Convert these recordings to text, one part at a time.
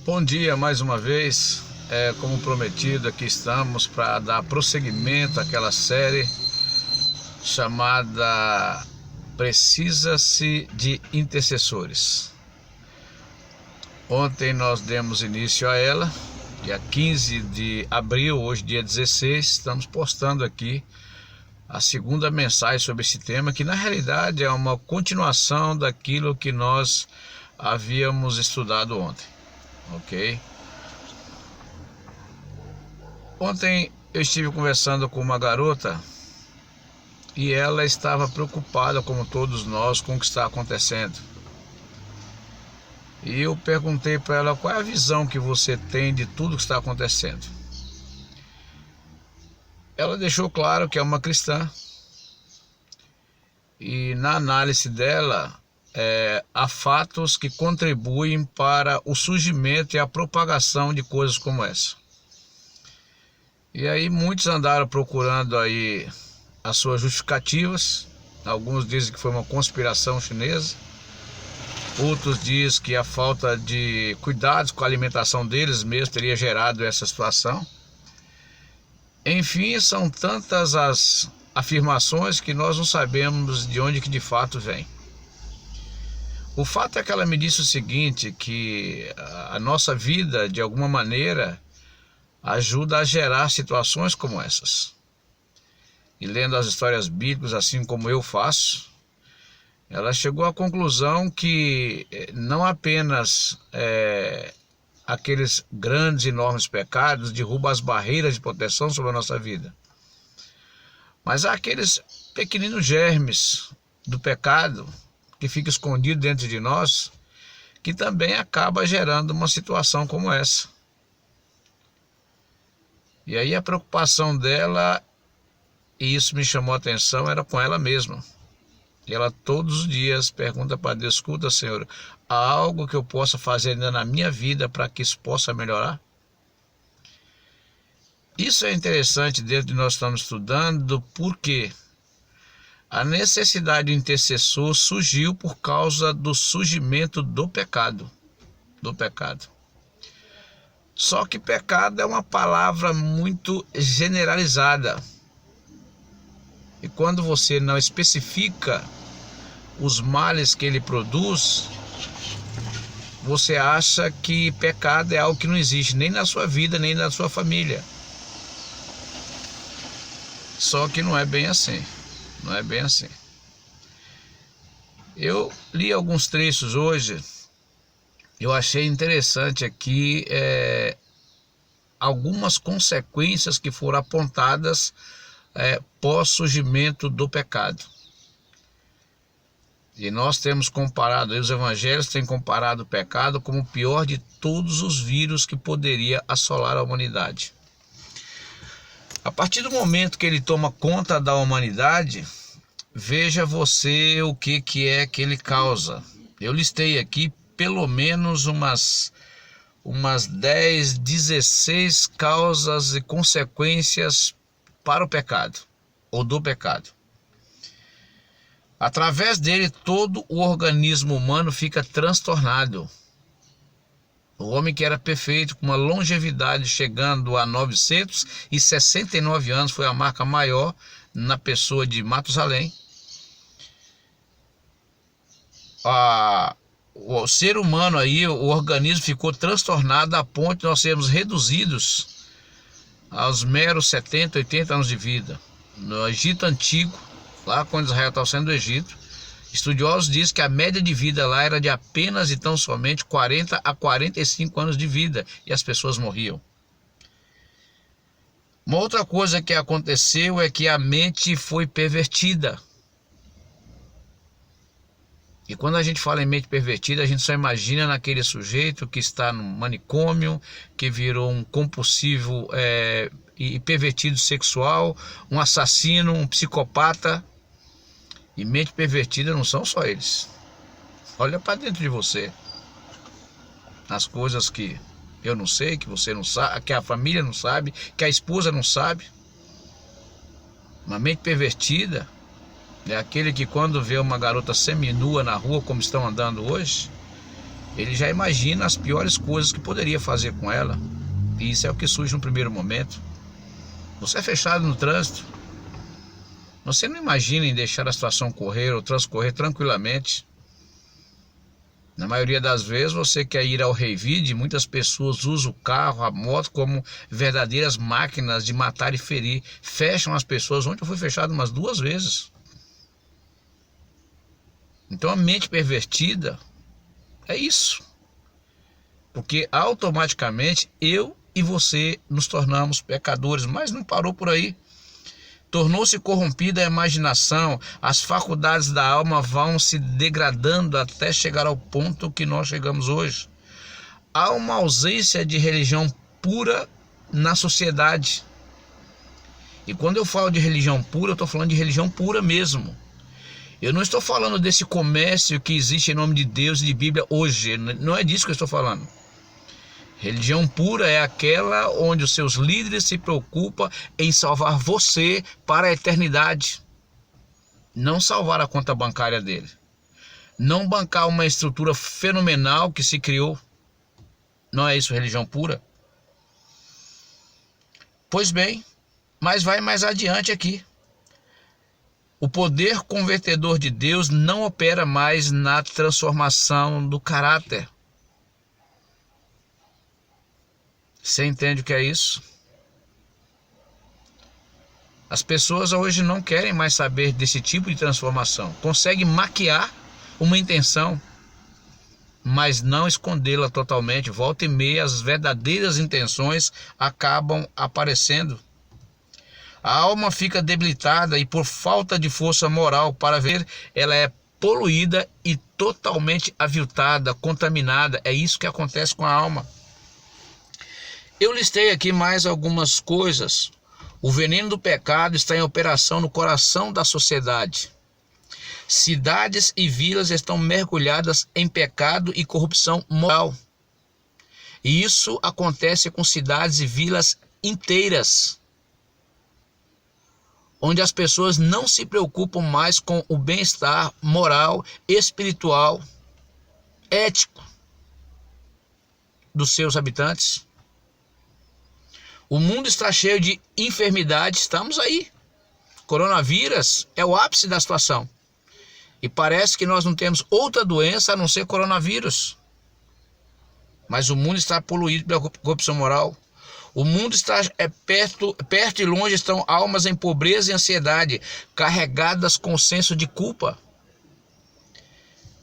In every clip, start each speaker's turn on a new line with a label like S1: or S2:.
S1: Bom dia mais uma vez. Como prometido, aqui estamos para dar prosseguimento àquela série chamada Precisa-se de Intercessores. Ontem nós demos início a ela, dia 15 de abril, hoje dia 16, estamos postando aqui a segunda mensagem sobre esse tema, que na realidade é uma continuação daquilo que nós havíamos estudado ontem. Ok? Ontem eu estive conversando com uma garota e ela estava preocupada, como todos nós, com o que está acontecendo. E eu perguntei para ela: qual é a visão que você tem de tudo que está acontecendo? Ela deixou claro que é uma cristã e na análise dela há fatos que contribuem para o surgimento e a propagação de coisas como essa. E aí muitos andaram procurando aí as suas justificativas. Alguns dizem que foi uma conspiração chinesa, outros dizem que a falta de cuidados com a alimentação deles mesmo teria gerado essa situação. Enfim, são tantas as afirmações que nós não sabemos de onde que de fato vem. O fato é que ela me disse o seguinte, que a nossa vida, de alguma maneira, ajuda a gerar situações como essas. E lendo as histórias bíblicas, assim como eu faço, ela chegou à conclusão que não apenas aqueles grandes e enormes pecados derrubam as barreiras de proteção sobre a nossa vida, mas há aqueles pequeninos germes do pecado que fica escondido dentro de nós, que também acaba gerando uma situação como essa. E aí a preocupação dela, e isso me chamou a atenção, era com ela mesma. E ela todos os dias pergunta para Deus: escuta, Senhor, há algo que eu possa fazer ainda na minha vida para que isso possa melhorar? Isso é interessante dentro de nós estamos estudando, porque a necessidade do intercessor surgiu por causa do surgimento do pecado. Só que pecado é uma palavra muito generalizada. E quando você não especifica os males que ele produz, você acha que pecado é algo que não existe nem na sua vida, nem na sua família. Só que não é bem assim. Não é bem assim. Eu li alguns trechos hoje. Eu achei interessante aqui algumas consequências que foram apontadas pós-surgimento do pecado. E nós temos comparado, os evangelhos têm comparado o pecado como o pior de todos os vírus que poderia assolar a humanidade. A partir do momento que ele toma conta da humanidade, veja você o que é que ele causa. Eu listei aqui pelo menos umas 10, 16 causas e consequências para o pecado, ou do pecado. Através dele, todo o organismo humano fica transtornado. O homem que era perfeito, com uma longevidade chegando a 969 anos, foi a marca maior na pessoa de Matusalém. O ser humano aí, o organismo ficou transtornado a ponto de nós sermos reduzidos aos meros 70, 80 anos de vida. No Egito Antigo, lá quando Israel estava saindo do Egito, estudiosos dizem que a média de vida lá era de apenas e tão somente 40 a 45 anos de vida, e as pessoas morriam. Uma outra coisa que aconteceu é que a mente foi pervertida. E quando a gente fala em mente pervertida, a gente só imagina naquele sujeito que está no manicômio, que virou um compulsivo e pervertido sexual, um assassino, um psicopata. E mente pervertida não são só eles. Olha para dentro de você. As coisas que eu não sei, que você não sabe, que a família não sabe, que a esposa não sabe. Uma mente pervertida é aquele que, quando vê uma garota seminua na rua, como estão andando hoje, ele já imagina as piores coisas que poderia fazer com ela. E isso é o que surge no primeiro momento. Você é fechado no trânsito, você não imagina em deixar a situação correr ou transcorrer tranquilamente. Na maioria das vezes você quer ir ao revide, muitas pessoas usam o carro, a moto como verdadeiras máquinas de matar e ferir. Fecham as pessoas. Ontem eu fui fechado umas 2 vezes. Então a mente pervertida é isso. Porque automaticamente eu e você nos tornamos pecadores, mas não parou por aí. Tornou-se corrompida a imaginação, as faculdades da alma vão se degradando até chegar ao ponto que nós chegamos hoje. Há uma ausência de religião pura na sociedade. E quando eu falo de religião pura, eu estou falando de religião pura mesmo. Eu não estou falando desse comércio que existe em nome de Deus e de Bíblia hoje. Não é disso que eu estou falando. Religião pura é aquela onde os seus líderes se preocupam em salvar você para a eternidade. Não salvar a conta bancária dele. Não bancar uma estrutura fenomenal que se criou. Não é isso religião pura? Pois bem, mas vai mais adiante aqui. O poder convertedor de Deus não opera mais na transformação do caráter. Você entende o que é isso? As pessoas hoje não querem mais saber desse tipo de transformação. Conseguem maquiar uma intenção, mas não escondê-la totalmente. Volta e meia, as verdadeiras intenções acabam aparecendo. A alma fica debilitada e por falta de força moral para ver, ela é poluída e totalmente aviltada, contaminada. É isso que acontece com a alma. Eu listei aqui mais algumas coisas. O veneno do pecado está em operação no coração da sociedade. Cidades e vilas estão mergulhadas em pecado e corrupção moral. E isso acontece com cidades e vilas inteiras, onde as pessoas não se preocupam mais com o bem-estar moral, espiritual, ético dos seus habitantes. O mundo está cheio de enfermidades, estamos aí. Coronavírus é o ápice da situação. E parece que nós não temos outra doença a não ser coronavírus. Mas o mundo está poluído pela corrupção moral. O mundo está perto e longe estão almas em pobreza e ansiedade, carregadas com senso de culpa,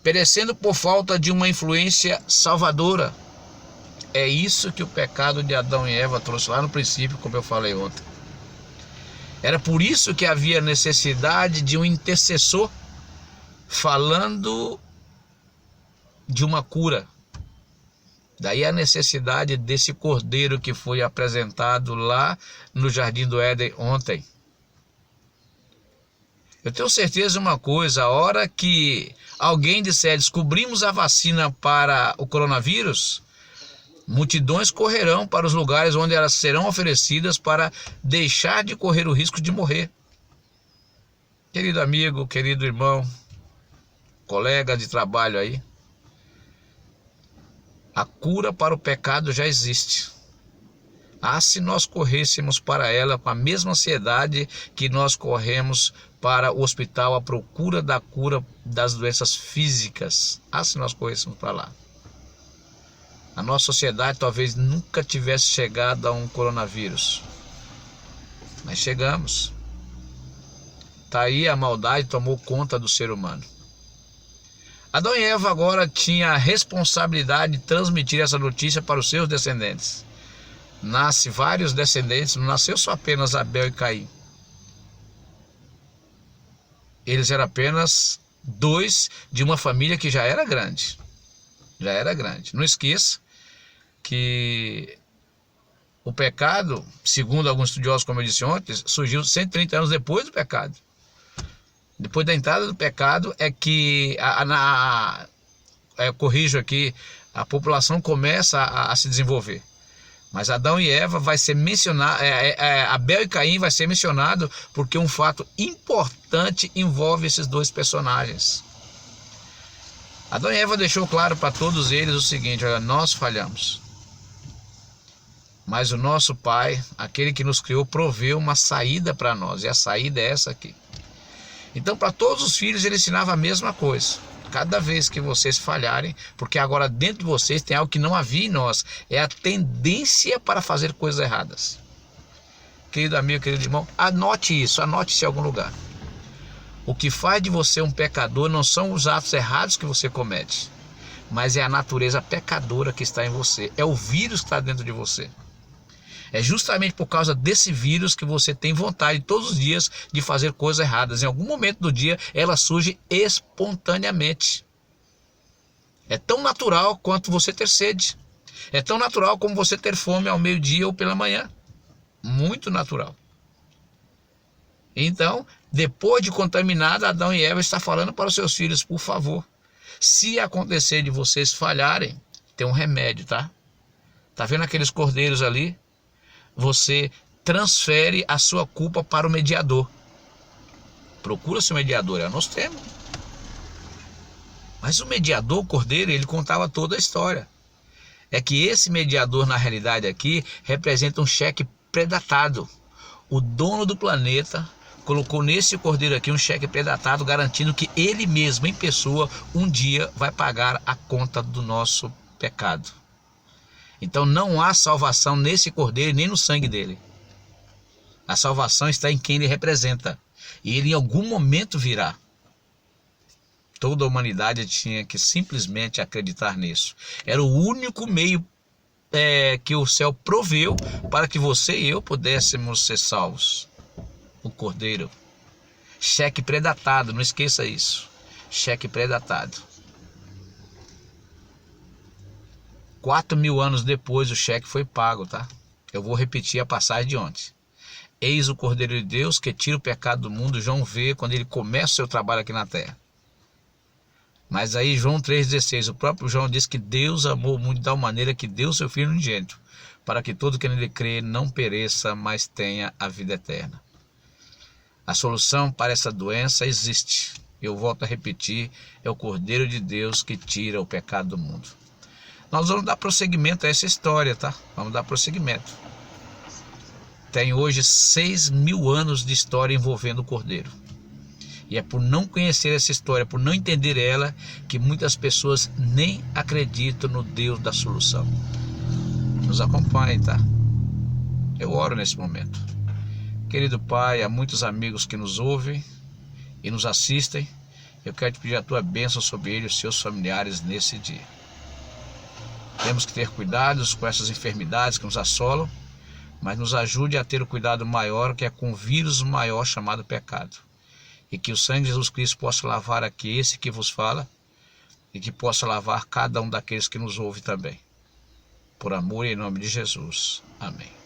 S1: perecendo por falta de uma influência salvadora. É isso que o pecado de Adão e Eva trouxe lá no princípio, como eu falei ontem. Era por isso que havia necessidade de um intercessor falando de uma cura. Daí a necessidade desse cordeiro que foi apresentado lá no Jardim do Éden ontem. Eu tenho certeza de uma coisa, a hora que alguém disser descobrimos a vacina para o coronavírus, multidões correrão para os lugares onde elas serão oferecidas para deixar de correr o risco de morrer. Querido amigo, querido irmão, colega de trabalho aí, a cura para o pecado já existe. Se nós corrêssemos para ela com a mesma ansiedade que nós corremos para o hospital à procura da cura das doenças físicas. Se nós corrêssemos para lá. A nossa sociedade talvez nunca tivesse chegado a um coronavírus. Mas chegamos. Está aí, a maldade tomou conta do ser humano. Adão e Eva agora tinham a responsabilidade de transmitir essa notícia para os seus descendentes. Nasce vários descendentes, não nasceu só apenas Abel e Caim. Eles eram apenas 2 de uma família que já era grande. Já era grande. Não esqueça que o pecado, segundo alguns estudiosos, como eu disse ontem, surgiu 130 anos depois do pecado. Depois da entrada do pecado é que, corrijo aqui, a população começa a se desenvolver. Mas Adão e Eva vai ser mencionado, Abel e Caim vai ser mencionado porque um fato importante envolve esses 2 personagens. Adão e Eva deixou claro para todos eles o seguinte: olha, nós falhamos, mas o nosso Pai, aquele que nos criou, proveu uma saída para nós, e a saída é essa aqui. Então, para todos os filhos, ele ensinava a mesma coisa. Cada vez que vocês falharem, porque agora dentro de vocês tem algo que não havia em nós, é a tendência para fazer coisas erradas. Querido amigo, querido irmão, anote isso, anote-se em algum lugar. O que faz de você um pecador não são os atos errados que você comete, mas é a natureza pecadora que está em você, é o vírus que está dentro de você. É justamente por causa desse vírus que você tem vontade todos os dias de fazer coisas erradas. Em algum momento do dia ela surge espontaneamente. É tão natural quanto você ter sede. É tão natural como você ter fome ao meio-dia ou pela manhã. Muito natural. Então, depois de contaminada, Adão e Eva está falando para os seus filhos: por favor, se acontecer de vocês falharem, tem um remédio, tá? Tá vendo aqueles cordeiros ali? Você transfere a sua culpa para o mediador. Procura-se o mediador, nós temos. Mas o mediador, o cordeiro, ele contava toda a história. É que esse mediador, na realidade aqui, representa um cheque predatado. O dono do planeta colocou nesse cordeiro aqui um cheque predatado, garantindo que ele mesmo, em pessoa, um dia vai pagar a conta do nosso pecado. Então não há salvação nesse cordeiro nem no sangue dele. A salvação está em quem ele representa. E ele em algum momento virá. Toda a humanidade tinha que simplesmente acreditar nisso. Era o único meio que o céu proveu para que você e eu pudéssemos ser salvos. O cordeiro. Cheque predatado, não esqueça isso. Cheque predatado. 4.000 anos depois o cheque foi pago, tá? Eu vou repetir a passagem de ontem. Eis o Cordeiro de Deus que tira o pecado do mundo. João vê quando ele começa o seu trabalho aqui na terra. Mas aí João 3,16, o próprio João diz que Deus amou o mundo de tal maneira que deu seu Filho unigênito, para que todo que nele crê não pereça, mas tenha a vida eterna. A solução para essa doença existe. Eu volto a repetir, é o Cordeiro de Deus que tira o pecado do mundo. Nós vamos dar prosseguimento a essa história, tá? Vamos dar prosseguimento. Tem hoje 6.000 anos de história envolvendo o Cordeiro. E é por não conhecer essa história, por não entender ela, que muitas pessoas nem acreditam no Deus da solução. Nos acompanhem, tá? Eu oro nesse momento. Querido Pai, há muitos amigos que nos ouvem e nos assistem. Eu quero te pedir a tua bênção sobre eles e os seus familiares nesse dia. Temos que ter cuidados com essas enfermidades que nos assolam, mas nos ajude a ter o cuidado maior, que é com o vírus maior chamado pecado. E que o sangue de Jesus Cristo possa lavar aqui esse que vos fala, e que possa lavar cada um daqueles que nos ouve também. Por amor e em nome de Jesus. Amém.